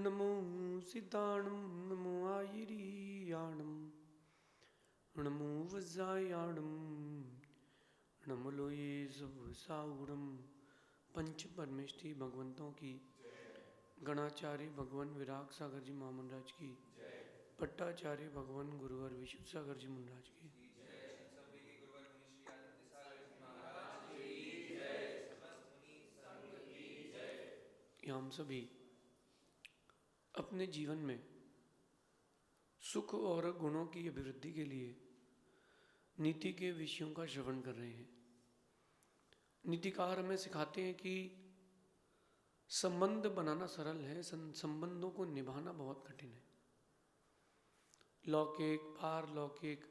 नमो सीताणं नमो आयिरीयाणं नमो वज्रायाणं नमो लोये साउरम। पंच परमेष्टि भगवंतों की, गणाचार्य भगवान विराग सागर जी महामंडराज की, पट्टाचार्य भगवान गुरुवर विशुद्ध सागर जी महाराज की, हम सभी अपने जीवन में सुख और गुणों की अभिवृद्धि के लिए नीति के विषयों का श्रवण कर रहे हैं। नीतिकार हमें सिखाते हैं कि संबंध बनाना सरल है, संबंधों को निभाना बहुत कठिन है। लौकिक पारलौकिक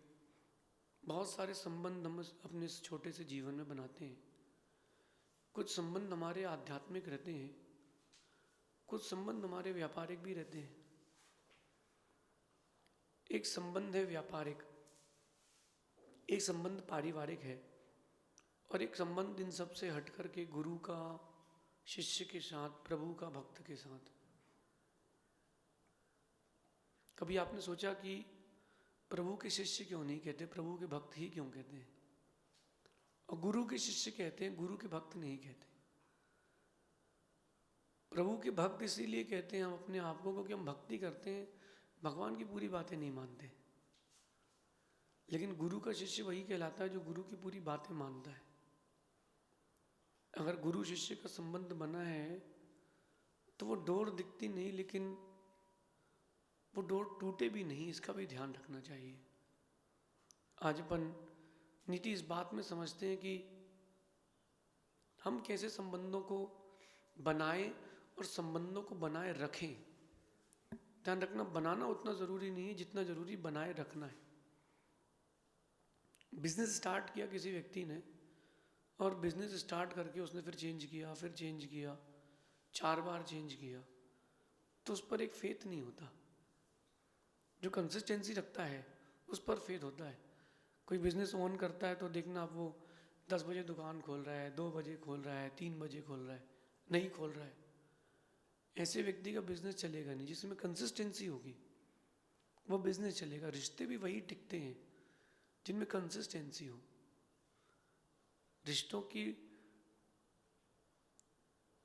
बहुत सारे संबंध हम अपने इस छोटे से जीवन में बनाते हैं। कुछ संबंध हमारे आध्यात्मिक रहते हैं, कुछ संबंध हमारे व्यापारिक भी रहते हैं। एक संबंध है व्यापारिक, एक संबंध पारिवारिक है, और एक संबंध इन सब से हट करके गुरु का शिष्य के साथ, प्रभु का भक्त के साथ। कभी आपने सोचा कि प्रभु के शिष्य क्यों नहीं कहते, प्रभु के भक्त ही क्यों कहते हैं? और गुरु के शिष्य कहते हैं, गुरु के भक्त नहीं कहते। प्रभु के भक्त इसीलिए कहते हैं हम अपने आप को, क्योंकि हम भक्ति करते हैं, भगवान की पूरी बातें नहीं मानते। लेकिन गुरु का शिष्य वही कहलाता है जो गुरु की पूरी बातें मानता है। अगर गुरु शिष्य का संबंध बना है तो वो डोर दिखती नहीं, लेकिन वो डोर टूटे भी नहीं, इसका भी ध्यान रखना चाहिए। आज अपन नीति इस बात में समझते हैं कि हम कैसे संबंधों को बनाएं और संबंधों को बनाए रखें। ध्यान रखना, बनाना उतना ज़रूरी नहीं है जितना ज़रूरी बनाए रखना है। बिजनेस स्टार्ट किया किसी व्यक्ति ने, और बिजनेस स्टार्ट करके उसने फिर चेंज किया, फिर चेंज किया, 4 बार चेंज किया, तो उस पर एक फेथ नहीं होता। जो कंसिस्टेंसी रखता है उस पर फेथ होता है। कोई बिजनेस ऑन करता है तो देखना आप, वो 10 बजे दुकान खोल रहा है, 2 बजे खोल रहा है, 3 बजे खोल रहा है, नहीं खोल रहा है। ऐसे व्यक्ति का बिजनेस चलेगा नहीं। जिसमें कंसिस्टेंसी होगी वो बिजनेस चलेगा। रिश्ते भी वही टिकते हैं जिनमें कंसिस्टेंसी हो। रिश्तों की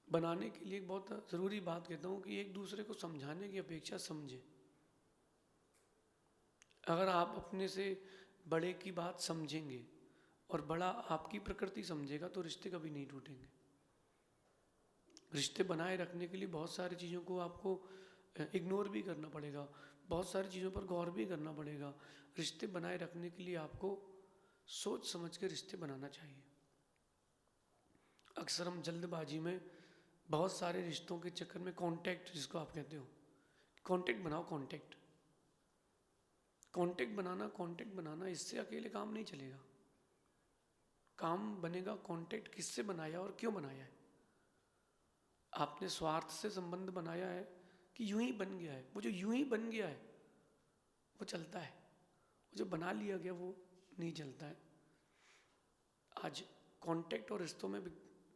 बनाने के लिए एक बहुत ज़रूरी बात कहता हूँ कि एक दूसरे को समझाने की अपेक्षा समझे। अगर आप अपने से बड़े की बात समझेंगे और बड़ा आपकी प्रकृति समझेगा तो रिश्ते कभी नहीं टूटेंगे। रिश्ते बनाए रखने के लिए बहुत सारी चीज़ों को आपको इग्नोर भी करना पड़ेगा, बहुत सारी चीज़ों पर गौर भी करना पड़ेगा। रिश्ते बनाए रखने के लिए आपको सोच समझ के रिश्ते बनाना चाहिए। अक्सर हम जल्दबाजी में बहुत सारे रिश्तों के चक्कर में कॉन्टैक्ट, जिसको आप कहते हो, कॉन्टैक्ट बनाओ, कॉन्टैक्ट कॉन्टैक्ट बनाना, इससे अकेले काम नहीं चलेगा। काम बनेगा कॉन्टैक्ट किससे बनाया और क्यों बनाया है। आपने स्वार्थ से संबंध बनाया है कि यूं ही बन गया है? वो जो यूं ही बन गया है वो चलता है, वो जो बना लिया गया वो नहीं चलता है। आज कॉन्टैक्ट और रिश्तों में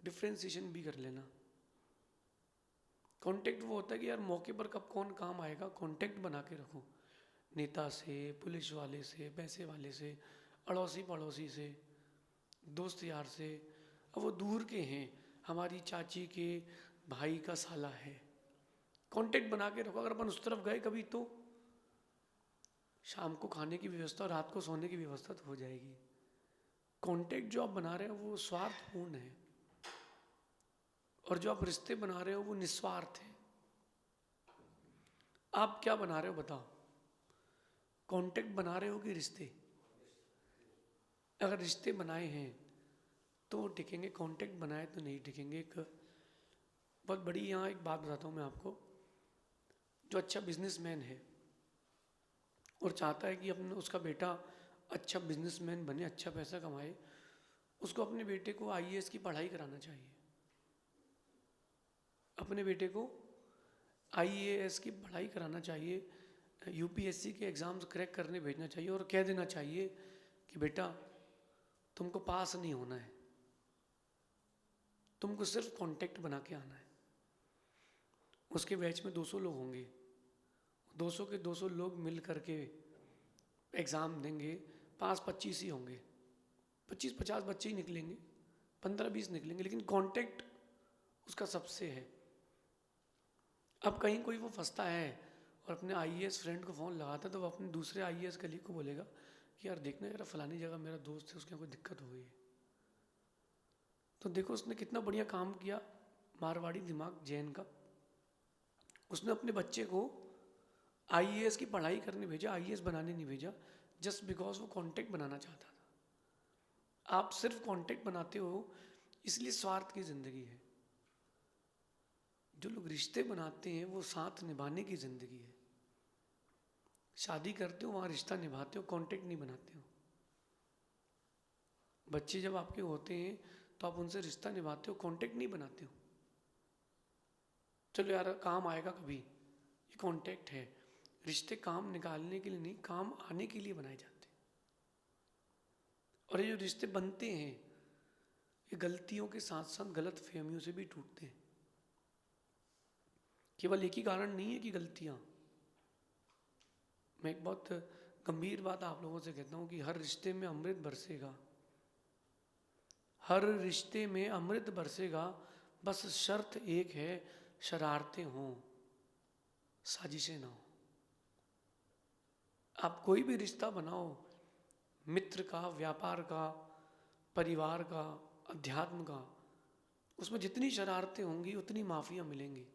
डिफ्रेंसिएशन भी कर लेना। कॉन्टैक्ट वो होता है कि यार मौके पर कब कौन काम आएगा, कॉन्टैक्ट बना के रखो। नेता से, पुलिस वाले से, पैसे वाले से, अड़ोसी पड़ोसी से, दोस्त यार से। अब वो दूर के हैं, हमारी चाची के भाई का साला है, कॉन्टैक्ट बना के रखो। अगर अपन उस तरफ गए कभी तो शाम को खाने की व्यवस्था, रात को सोने की व्यवस्था तो हो जाएगी। कॉन्टैक्ट जो आप बना रहे हो वो स्वार्थपूर्ण है, और जो आप रिश्ते बना रहे हो वो निस्वार्थ है। आप क्या बना रहे हो बताओ? कॉन्टैक्ट बना रहे हो कि रिश्ते? अगर रिश्ते बनाए हैं तो वो टिकेंगे, कॉन्टैक्ट बनाए तो नहीं टिकेंगे। एक बहुत बड़ी यहाँ एक बात बताता हूँ मैं आपको। जो अच्छा बिजनेसमैन है और चाहता है कि अपने उसका बेटा अच्छा बिजनेसमैन बने, अच्छा पैसा कमाए, उसको अपने बेटे को आईएएस की पढ़ाई कराना चाहिए। अपने बेटे को आईएएस की पढ़ाई कराना चाहिए, यूपीएससी के एग्ज़ाम्स क्रैक करने भेजना चाहिए, और कह देना चाहिए कि बेटा तुमको पास नहीं होना है, तुमको सिर्फ कॉन्टैक्ट बना के आना है। उसके बैच में 200 लोग होंगे, 200 के 200 लोग मिल करके एग्ज़ाम देंगे, पास 25 ही होंगे, 25-50 बच्चे ही निकलेंगे, 15-20 निकलेंगे, लेकिन कांटेक्ट उसका सबसे है। अब कहीं कोई वो फंसता है और अपने आईएएस फ्रेंड को फ़ोन लगाता है, तो वो अपने दूसरे आईएएस कलीग को बोलेगा कि यार देखना यार फलानी जगह मेरा दोस्त है, उसके यहाँ कोई दिक्कत हो गई है। तो देखो उसने कितना बढ़िया काम किया, मारवाड़ी दिमाग जैन का। उसने अपने बच्चे को आईएएस की पढ़ाई करने भेजा, आईएएस बनाने नहीं भेजा, जस्ट बिकॉज वो कांटेक्ट बनाना चाहता था। आप सिर्फ कांटेक्ट बनाते हो इसलिए स्वार्थ की ज़िंदगी है। जो लोग रिश्ते बनाते हैं वो साथ निभाने की ज़िंदगी है। शादी करते हो वहाँ रिश्ता निभाते हो, कांटेक्ट नहीं बनाते हो। बच्चे जब आपके होते हैं तो आप उनसे रिश्ता निभाते हो, कांटेक्ट नहीं बनाते हो। चलो यार काम आएगा कभी, ये कांटेक्ट है। रिश्ते काम निकालने के लिए नहीं, काम आने के लिए बनाए जाते हैं। और ये जो रिश्ते बनते हैं ये गलतियों के साथ साथ गलत फहमियों से भी टूटते हैं। केवल एक ही कारण नहीं है कि गलतियां। मैं एक बहुत गंभीर बात आप लोगों से कहता हूँ कि हर रिश्ते में अमृत बरसेगा, हर रिश्ते में अमृत बरसेगा, बस शर्त एक है, शरारतें हों, साजिशें ना हो। आप कोई भी रिश्ता बनाओ, मित्र का, व्यापार का, परिवार का, अध्यात्म का, उसमें जितनी शरारतें होंगी उतनी माफियाँ मिलेंगी।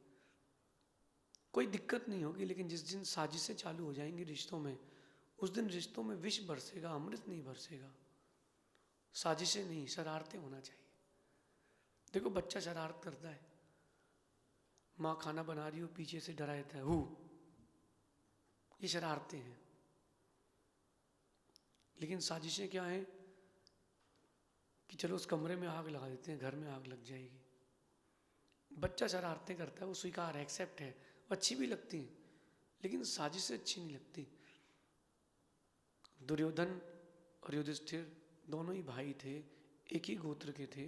कोई दिक्कत नहीं होगी, लेकिन जिस दिन साजिशें चालू हो जाएंगी रिश्तों में, उस दिन रिश्तों में विष बरसेगा, अमृत नहीं बरसेगा। साजिशें नहीं, शरारतें होना चाहिए। देखो बच्चा शरारत करता है, माँ खाना बना रही हो पीछे से डरा देता है, ये शरारतें हैं। लेकिन साजिशें क्या हैं कि चलो उस कमरे में आग लगा देते हैं, घर में आग लग जाएगी। बच्चा शरारतें करता है, वो स्वीकार है, एक्सेप्ट है, अच्छी भी लगती हैं, लेकिन साजिशें अच्छी नहीं लगती। दुर्योधन और युधिष्ठिर दोनों ही भाई थे, एक ही गोत्र के थे।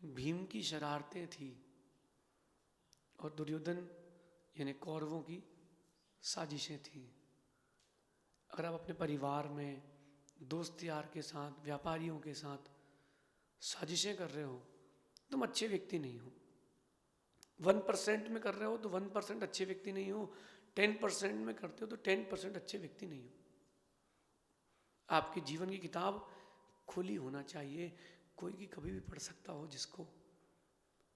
भीम की शरारतें थी और दुर्योधन यानी कौरवों की साजिशें थी। अगर आप अपने परिवार में, दोस्त यार के साथ, व्यापारियों के साथ साजिशें कर रहे हो, तुम अच्छे व्यक्ति नहीं हो। 1% में कर रहे हो तो 1% अच्छे व्यक्ति नहीं हो, 10% में करते हो तो 10% अच्छे व्यक्ति नहीं हो। आपके जीवन की किताब खुली होना चाहिए, कोई की कभी भी पढ़ सकता हो जिसको।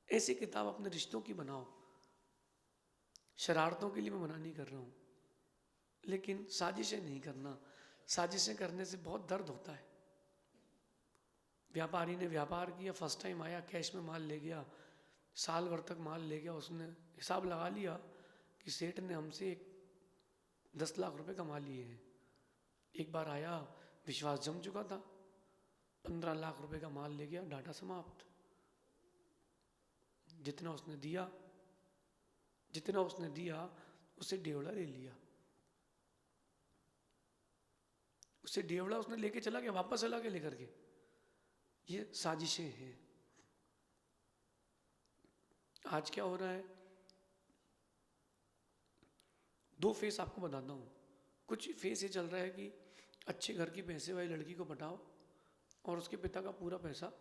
ऐसी किताब अपने रिश्तों की बनाओ। शरारतों के लिए मैं मना नहीं कर रहा हूँ, लेकिन साजिशें नहीं करना। साजिशें करने से बहुत दर्द होता है। व्यापारी ने व्यापार किया, फर्स्ट टाइम आया, कैश में माल ले गया, साल भर तक माल ले गया, उसने हिसाब लगा लिया कि सेठ ने हमसे 10 लाख रुपए कमा लिए हैं। एक बार आया, विश्वास जम चुका था, 15 लाख रुपए का माल ले गया, डाटा समाप्त। जितना उसने दिया उससे डेवड़ा ले लिया। उससे डेवड़ा उसने लेके चला गया, वापस चला गया लेकर के। ये साजिशें हैं। आज क्या हो रहा है, 2 फेस आपको बताता हूँ। कुछ फेस ये चल रहा है कि अच्छे घर की पैसे वाली लड़की को पटाओ और उसके पिता का पूरा पैसा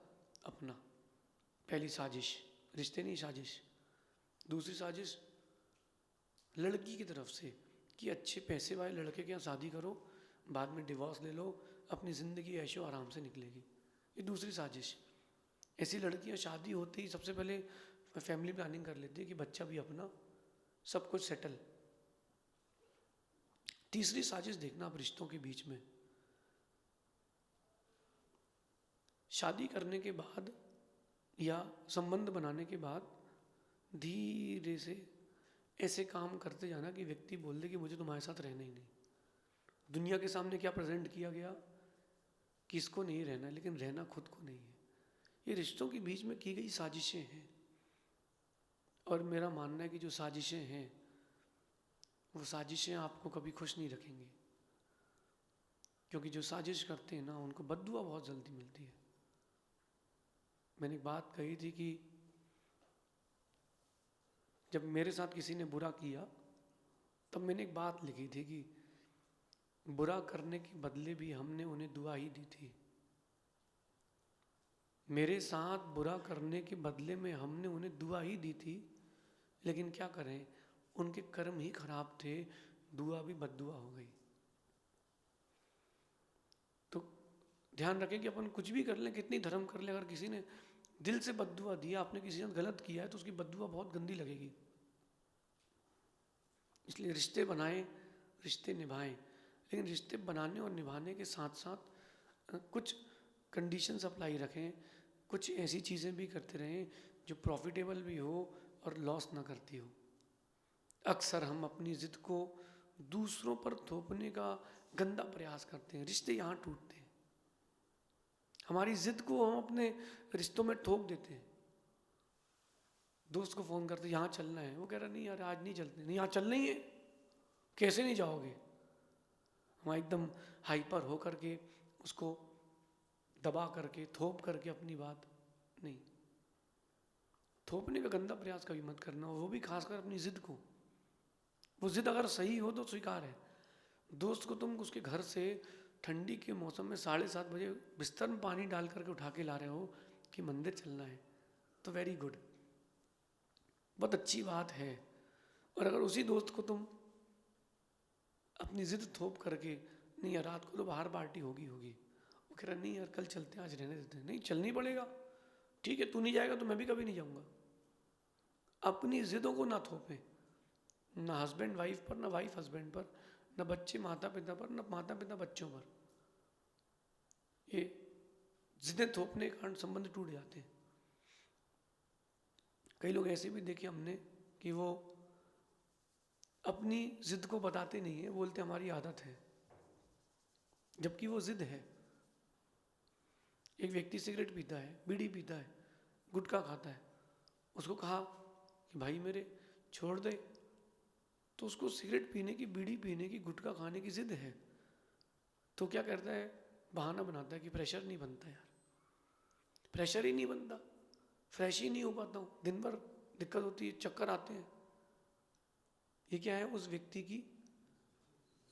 अपना, पहली साजिश, रिश्ते नहीं साजिश। दूसरी साजिश लड़की की तरफ से कि अच्छे पैसे वाले लड़के के यहाँ शादी करो, बाद में डिवोर्स ले लो, अपनी ज़िंदगी ऐशो आराम से निकलेगी। ये दूसरी साजिश। ऐसी लड़कियाँ शादी होती ही सबसे पहले फैमिली प्लानिंग कर लेती है कि बच्चा भी अपना, सब कुछ सेटल। तीसरी साजिश देखना आप रिश्तों के बीच में, शादी करने के बाद या संबंध बनाने के बाद धीरे से ऐसे काम करते जाना कि व्यक्ति बोल दे कि मुझे तुम्हारे साथ रहना ही नहीं। दुनिया के सामने क्या प्रेजेंट किया गया कि इसको नहीं रहना, लेकिन रहना खुद को नहीं है। ये रिश्तों के बीच में की गई साजिशें हैं। और मेरा मानना है कि जो साजिशें हैं वो साजिशें आपको कभी खुश नहीं रखेंगी, क्योंकि जो साजिश करते हैं ना उनको बद्दुआ बहुत जल्दी मिलती है। मैंने एक बात कही थी कि जब मेरे साथ किसी ने बुरा किया तब मैंने एक बात लिखी थी कि बुरा करने के बदले भी हमने उन्हें दुआ ही दी थी। मेरे साथ बुरा करने के बदले में हमने उन्हें दुआ ही दी थी, लेकिन क्या करें, उनके कर्म ही खराब थे, दुआ भी बद्दुआ हो गई। तो ध्यान रखें कि अपन कुछ भी कर लें, कितनी धर्म कर लें, अगर किसी ने दिल से बद्दुआ दिया, आपने किसी ने गलत किया है, तो उसकी बद्दुआ बहुत गंदी लगेगी। इसलिए रिश्ते बनाएं, रिश्ते निभाएं, लेकिन रिश्ते बनाने और निभाने के साथ साथ कुछ कंडीशंस अप्लाई रखें, कुछ ऐसी चीज़ें भी करते रहें जो प्रॉफिटेबल भी हो और लॉस ना करती हो। अक्सर हम अपनी ज़िद को दूसरों पर थोपने का गंदा प्रयास करते हैं, रिश्ते यहाँ टूटते हैं। हमारी ज़िद को हम अपने रिश्तों में थोप देते हैं। दोस्त को फ़ोन करते, यहाँ चलना है, वो कह रहा नहीं यार आज नहीं चलते, नहीं यहाँ चलना ही है, कैसे नहीं जाओगे। हम एकदम हाइपर हो करके उसको दबा करके थोप करके अपनी बात, नहीं, थोपने का गंदा प्रयास कभी मत करना, वो भी खासकर अपनी ज़िद को। वो ज़िद अगर सही हो तो स्वीकार है। दोस्त को तुम उसके घर से ठंडी के मौसम में 7:30 बजे बिस्तर में पानी डाल करके उठा के ला रहे हो कि मंदिर चलना है, तो वेरी गुड, बहुत अच्छी बात है। और अगर उसी दोस्त को तुम अपनी ज़िद थोप करके, नहीं यार रात को तो बाहर पार्टी होगी, वो कह रहा नहीं यार कल चलते हैं, आज रहने देते हैं, नहीं चलना ही पड़ेगा, ठीक है तू नहीं जाएगा तो मैं भी कभी नहीं जाऊँगा। अपनी ज़िदों को ना थोपें, ना हस्बैंड वाइफ पर, ना वाइफ हस्बैंड पर, ना बच्चे माता पिता पर, ना माता पिता बच्चों पर। ये ज़िदें थोपने के कारण संबंध टूट जाते हैं। कई लोग ऐसे भी देखे हमने कि वो अपनी ज़िद को बताते नहीं है, बोलते हमारी आदत है, जबकि वो ज़िद है। एक व्यक्ति सिगरेट पीता है, बीड़ी पीता है, गुटखा खाता है, उसको कहा कि भाई मेरे छोड़ दे, तो उसको सिगरेट पीने की, बीड़ी पीने की, गुटखा खाने की ज़िद है, तो क्या करता है, बहाना बनाता है कि प्रेशर नहीं बनता यार, प्रेशर ही नहीं बनता, फ्रेश ही नहीं हो पाता हूँ, दिन भर दिक्कत होती है, चक्कर आते हैं। ये क्या है, उस व्यक्ति की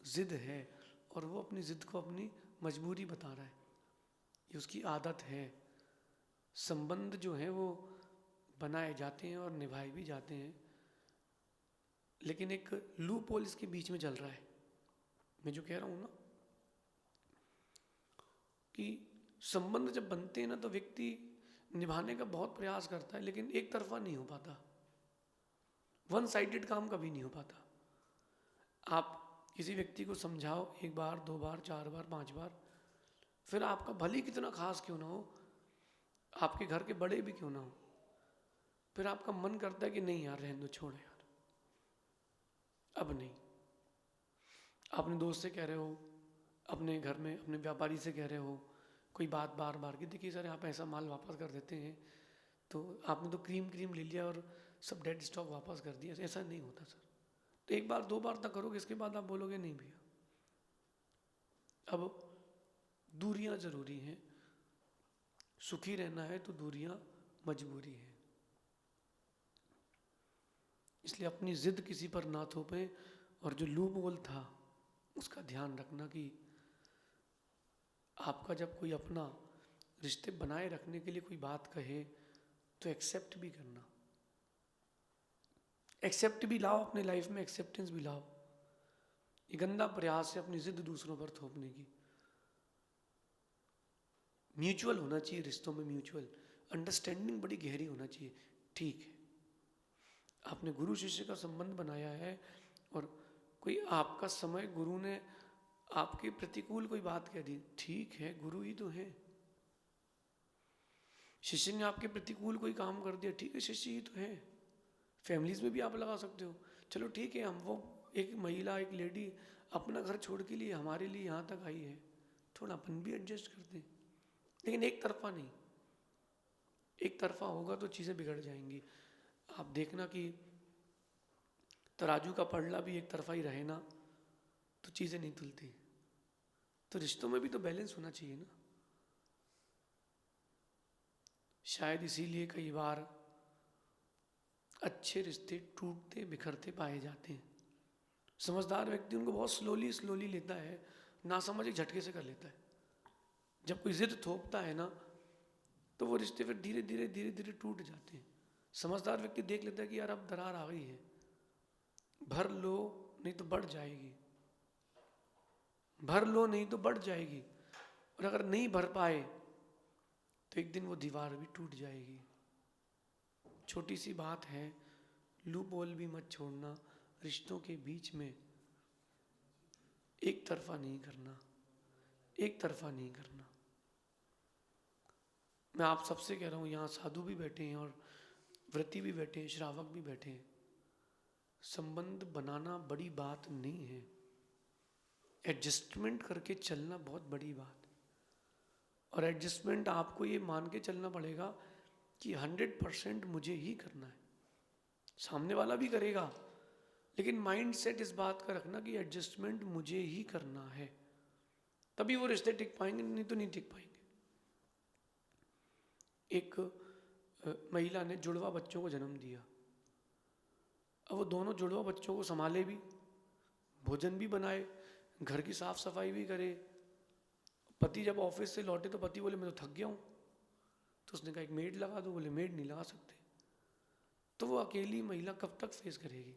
ज़िद है, और वो अपनी ज़िद को अपनी मजबूरी बता रहा है, ये उसकी आदत है। संबंध जो है वो बनाए जाते हैं और निभाए भी जाते हैं, लेकिन एक लूप होल इसके बीच में चल रहा है। मैं जो कह रहा हूँ ना कि संबंध जब बनते हैं ना तो व्यक्ति निभाने का बहुत प्रयास करता है, लेकिन एक तरफा नहीं हो पाता, वन साइडेड काम कभी नहीं हो पाता। आप किसी व्यक्ति को समझाओ 1 बार 2 बार 4 बार 5 बार, फिर आपका भले कितना खास क्यों ना हो, आपके घर के बड़े भी क्यों ना हो, फिर आपका मन करता है कि नहीं यार रहने दो, छोड़ यार अब नहीं। अपने दोस्त से कह रहे हो, अपने घर में अपने व्यापारी से कह रहे हो कोई बात बार बार कि देखिए सर आप ऐसा माल वापस कर देते हैं, तो आपने तो क्रीम ले लिया और सब डेड स्टॉक वापस कर दिया, ऐसा नहीं होता सर। तो 1 बार 2 बार तक करोगे, इसके बाद आप बोलोगे नहीं भैया अब दूरियां जरूरी हैं, सुखी रहना है तो दूरियां मजबूरी है। इसलिए अपनी जिद किसी पर ना थोपें, और जो लूप होल था उसका ध्यान रखना कि आपका जब कोई अपना रिश्ते बनाए रखने के लिए कोई बात कहे तो एक्सेप्ट भी करना, एक्सेप्ट भी लाओ अपने लाइफ में, एक्सेप्टेंस भी लाओ। ये गंदा प्रयास है अपनी जिद दूसरों पर थोपने की। म्यूचुअल होना चाहिए रिश्तों में, म्यूचुअल अंडरस्टैंडिंग बड़ी गहरी होना चाहिए। ठीक है आपने गुरु शिष्य का संबंध बनाया है, और कोई आपका समय गुरु ने आपके प्रतिकूल कोई बात कह दी, ठीक है गुरु ही तो है। शिष्य ने आपके प्रतिकूल कोई काम कर दिया, ठीक है शिष्य ही तो है। फैमिलीज में भी आप लगा सकते हो, चलो ठीक है हम वो एक महिला एक लेडी अपना घर छोड़ के लिए हमारे लिए यहाँ तक आई है, थोड़ा अपन भी एडजस्ट करते हैं, लेकिन एक तरफा नहीं। एक तरफा होगा तो चीज़ें बिगड़ जाएंगी। आप देखना कि तराजू का पलड़ा भी एक तरफा ही रहे ना तो चीज़ें नहीं तुलती। तो रिश्तों में भी तो बैलेंस होना चाहिए ना। शायद इसीलिए कई बार अच्छे रिश्ते टूटते बिखरते पाए जाते हैं। समझदार व्यक्ति उनको बहुत स्लोली स्लोली लेता है, ना समझ एक झटके से कर लेता है। जब कोई जिद थोपता है ना, तो वो रिश्ते फिर धीरे धीरे धीरे धीरे टूट जाते हैं। समझदार व्यक्ति देख लेता है कि यार अब दरार आ गई है, भर लो नहीं तो बढ़ जाएगी, भर लो नहीं तो बढ़ जाएगी, और अगर नहीं भर पाए तो एक दिन वो दीवार भी टूट जाएगी। छोटी सी बात है, लूप होल भी मत छोड़ना, रिश्तों के बीच में एक तरफा नहीं करना, एक तरफा नहीं करना। मैं आप सबसे कह रहा हूँ, यहाँ साधु भी बैठे हैं और व्रती भी बैठे हैं, श्रावक भी बैठे हैं। संबंध बनाना बड़ी बात नहीं है, एडजस्टमेंट करके चलना बहुत बड़ी बात है। और एडजस्टमेंट आपको ये मान के चलना पड़ेगा कि 100% मुझे ही करना है। सामने वाला भी करेगा, लेकिन माइंड सेट इस बात का रखना कि एडजस्टमेंट मुझे ही करना है, तभी वो रिश्ते टिक पाएंगे, नहीं तो नहीं टिक पाएंगे। एक महिला ने जुड़वा बच्चों को जन्म दिया। अब वो दोनों जुड़वा बच्चों को संभाले भी, भोजन भी बनाए, घर की साफ सफाई भी करे। पति जब ऑफिस से लौटे तो पति बोले मैं तो थक गया हूँ, तो उसने कहा एक मेड लगा दो। बोले मेड नहीं लगा सकते। तो वो अकेली महिला कब तक फेस करेगी?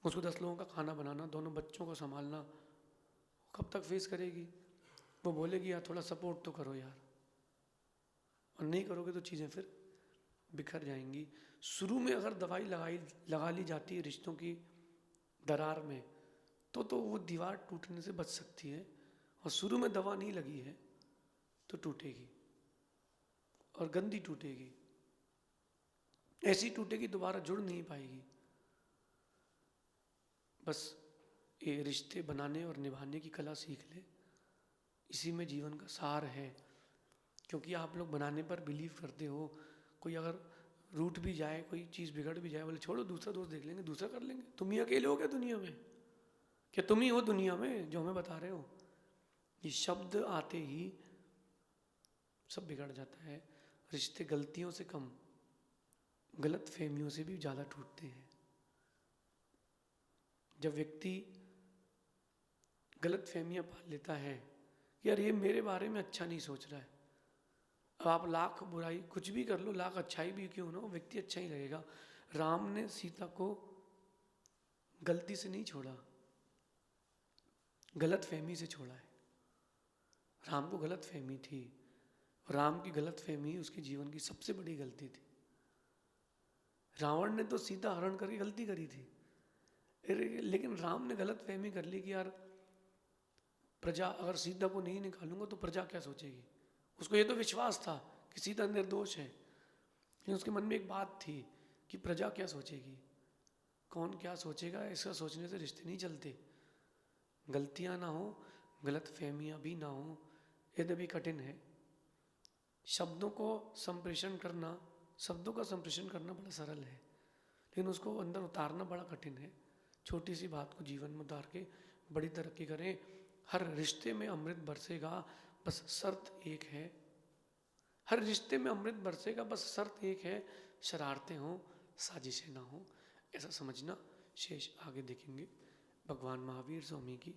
उसको 10 लोगों का खाना बनाना, दोनों बच्चों को संभालना, कब तक फेस करेगी? वो बोलेगी यार थोड़ा सपोर्ट तो करो यार, और नहीं करोगे तो चीज़ें फिर बिखर जाएंगी। शुरू में अगर दवाई लगा ली जाती है रिश्तों की दरार में, तो वो दीवार टूटने से बच सकती है। और शुरू में दवा नहीं लगी है तो टूटेगी, और गंदी टूटेगी, ऐसी टूटेगी दोबारा जुड़ नहीं पाएगी। बस ये रिश्ते बनाने और निभाने की कला सीख ले, इसी में जीवन का सार है। क्योंकि आप लोग बनाने पर बिलीव करते हो, कोई अगर रूठ भी जाए, कोई चीज़ बिगड़ भी जाए, बोले छोड़ो दूसरा दोस्त देख लेंगे, दूसरा कर लेंगे। तुम ही अकेले हो क्या दुनिया में? क्या तुम ही हो दुनिया में जो हमें बता रहे हो? ये शब्द आते ही सब बिगड़ जाता है। रिश्ते गलतियों से कम, गलत फहमियों से भी ज़्यादा टूटते हैं। जब व्यक्ति गलत फहमियाँ पाल लेता है कि यार ये मेरे बारे में अच्छा नहीं सोच रहा है, अब आप लाख बुराई कुछ भी कर लो, लाख अच्छाई भी क्यों ना हो, व्यक्ति अच्छा ही लगेगा। राम ने सीता को गलती से नहीं छोड़ा, गलत फहमी से छोड़ा है। राम को गलत फहमी थी, राम की गलत फहमी उसके जीवन की सबसे बड़ी गलती थी। रावण ने तो सीता हरण करके गलती करी थी, लेकिन राम ने गलत फहमी कर ली कि यार प्रजा, अगर सीता को नहीं निकालूंगा तो प्रजा क्या सोचेगी। उसको ये तो विश्वास था कि सीता निर्दोष है, लेकिन उसके मन में एक बात थी कि प्रजा क्या सोचेगी, कौन क्या सोचेगा। इसका सोचने से रिश्ते नहीं चलते। गलतियां ना हो, गलत फहमियाँ भी ना हो, यद्यपि कठिन है। शब्दों को संप्रेषण करना, शब्दों का संप्रेषण करना बड़ा सरल है, लेकिन उसको अंदर उतारना बड़ा कठिन है। छोटी सी बात को जीवन में उतार के बड़ी तरक्की करें। हर रिश्ते में अमृत बरसेगा, बस शर्त एक है। हर रिश्ते में अमृत बरसेगा, बस शर्त एक है, शरारतें हों, साजिशें ना हो। ऐसा समझना। शेष आगे देखेंगे। भगवान महावीर स्वामी की